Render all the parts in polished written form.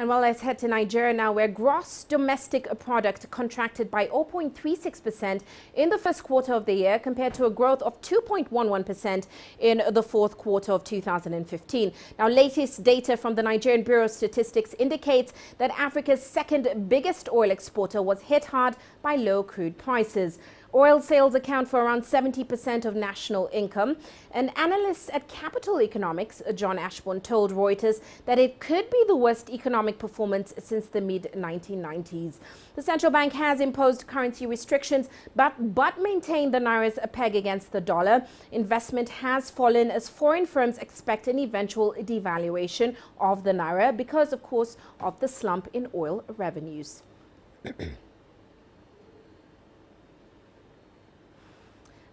And well, let's head to Nigeria now, where gross domestic product contracted by 0.36% in the first quarter of the year, compared to a growth of 2.11% in the fourth quarter of 2015. Now, latest data from the Nigerian Bureau of Statistics indicates that Africa's second biggest oil exporter was hit hard by low crude prices. Oil sales account for around 70% of national income. An analyst at Capital Economics, John Ashbourne, told Reuters that it could be the worst economic performance since the mid-1990s. The central bank has imposed currency restrictions, but maintained the Naira's peg against the dollar. Investment has fallen as foreign firms expect an eventual devaluation of the Naira because, of course, of the slump in oil revenues.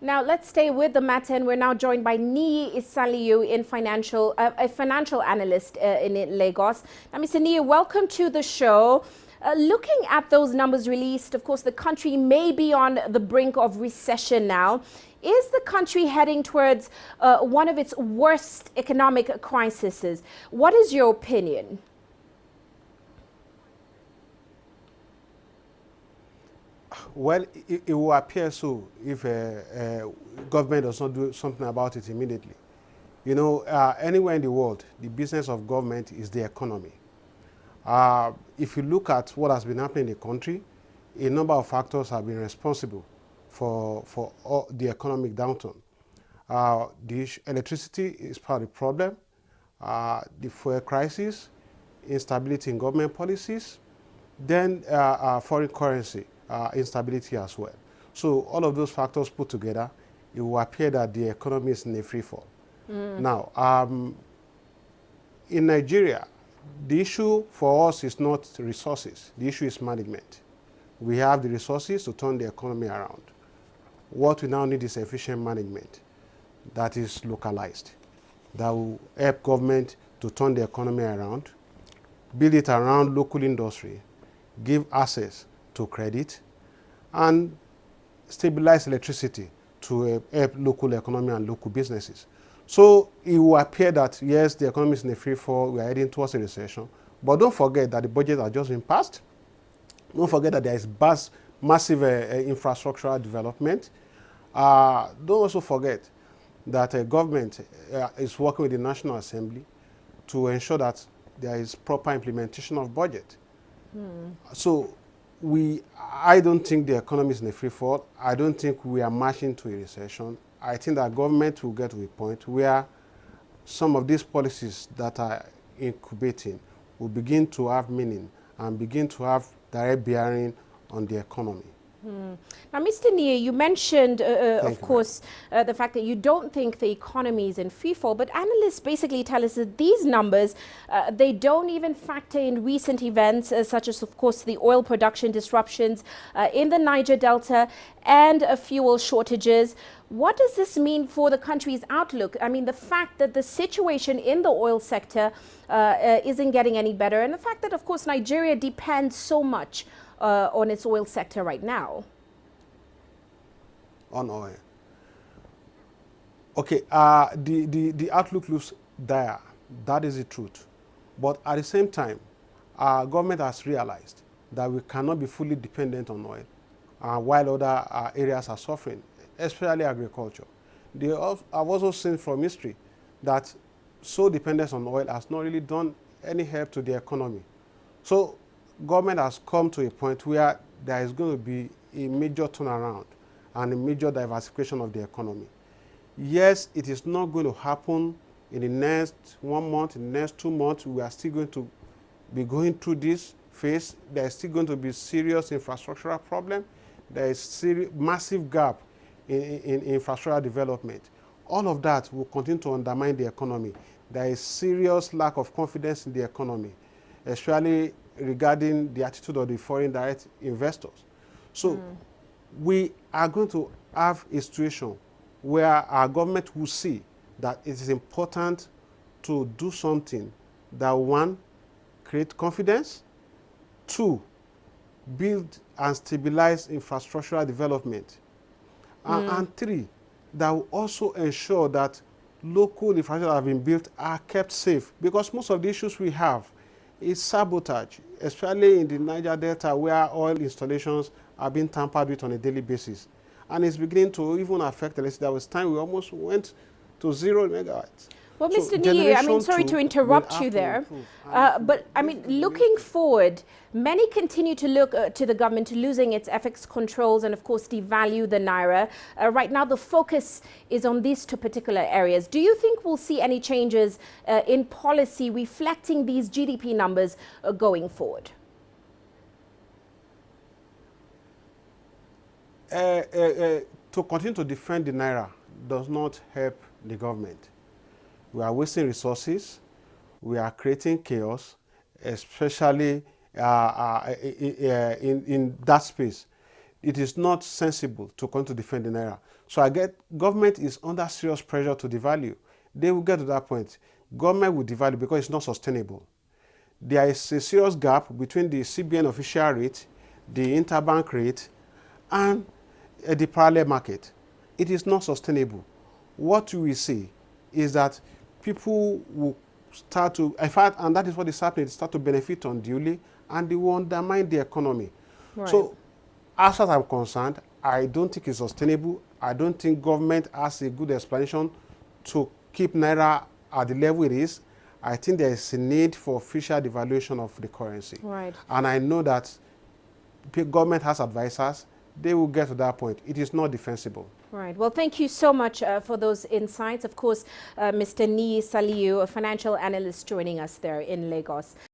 Now, let's stay with the matter, and we're now joined by Niyi Isaliu, a financial analyst in Lagos. Now, Mr. Niyi, welcome to the show. Looking at those numbers released, of course, the country may be on the brink of recession now. Is the country heading towards one of its worst economic crises? What is your opinion? Well, it will appear so if government does not do something about it immediately. You know, anywhere in the world, the business of government is the economy. If you look at what has been happening in the country, a number of factors have been responsible for the economic downturn. The electricity is part of the problem, the fuel crisis, instability in government policies, then foreign currency instability as well. So all of those factors put together, it will appear that the economy is in a free fall. Now, in Nigeria, the issue for us is not resources. The issue is management. We have the resources to turn the economy around. What we now need is efficient management that is localized, that will help government to turn the economy around, build it around local industry, give access to credit, and stabilize electricity to help local economy and local businesses. So it will appear that, yes, the economy is in a free fall, we are heading towards a recession, but don't forget that the budget has just been passed. Don't forget that there is massive infrastructural development. Don't also forget that government is working with the National Assembly to ensure that there is proper implementation of budget. So I don't think the economy is in a free fall. I don't think we are marching to a recession. I think that government will get to a point where some of these policies that are incubating will begin to have meaning and begin to have direct bearing on the economy. Now, Mr. Niyi, you mentioned, of course, the fact that you don't think the economy is in free fall, but analysts basically tell us that these numbers, they don't even factor in recent events, such as, of course, the oil production disruptions in the Niger Delta and fuel shortages. What does this mean for the country's outlook? I mean, the fact that the situation in the oil sector isn't getting any better, and the fact that, of course, Nigeria depends so much on its oil sector right now. On oil. Okay, the outlook looks dire. That is the truth. But at the same time, our government has realized that we cannot be fully dependent on oil while other areas are suffering, especially agriculture. They have also seen from history that sole dependence on oil has not really done any help to the economy. So government has come to a point where there is going to be a major turnaround and a major diversification of the economy. Yes, it is not going to happen in the next 1 month, in the next 2 months. We are still going to be going through this phase. There is still going to be serious infrastructural problem. There is massive gap in infrastructural development. All of that will continue to undermine the economy. There is serious lack of confidence in the economy, especially regarding the attitude of the foreign direct investors. So we are going to have a situation where our government will see that it is important to do something that, one, create confidence, two, build and stabilize infrastructural development, and three, that will also ensure that local infrastructure that have been built are kept safe, because most of the issues we have is sabotage, especially in the Niger Delta where oil installations are being tampered with on a daily basis. And it's beginning to even affect electricity. There was time we almost went to 0 megawatts. Well, So Mr. Niyi, I mean, generation sorry 2 to will interrupt you have to there, improve. And but I mean, looking forward, many continue to look to the government to losing its FX controls and, of course, devalue the Naira. Right now, the focus is on these two particular areas. Do you think we'll see any changes in policy reflecting these GDP numbers going forward? To continue to defend the Naira does not help the government. We are wasting resources. We are creating chaos, especially in that space. It is not sensible to come to defend the Naira. So I get government is under serious pressure to devalue. They will get to that point. Government will devalue because it's not sustainable. There is a serious gap between the CBN official rate, the interbank rate, and the parallel market. It is not sustainable. What we see is that people will start to, in fact, and that is what is happening, they start to benefit unduly and they will undermine the economy. Right. So, as far as I'm concerned, I don't think it's sustainable. I don't think government has a good explanation to keep Naira at the level it is. I think there is a need for official devaluation of the currency. Right. And I know that government has advisors. They will get to that point. It is not defensible. Right. Well, thank you so much for those insights. Of course, Mr. Niyi Saliu, a financial analyst, joining us there in Lagos.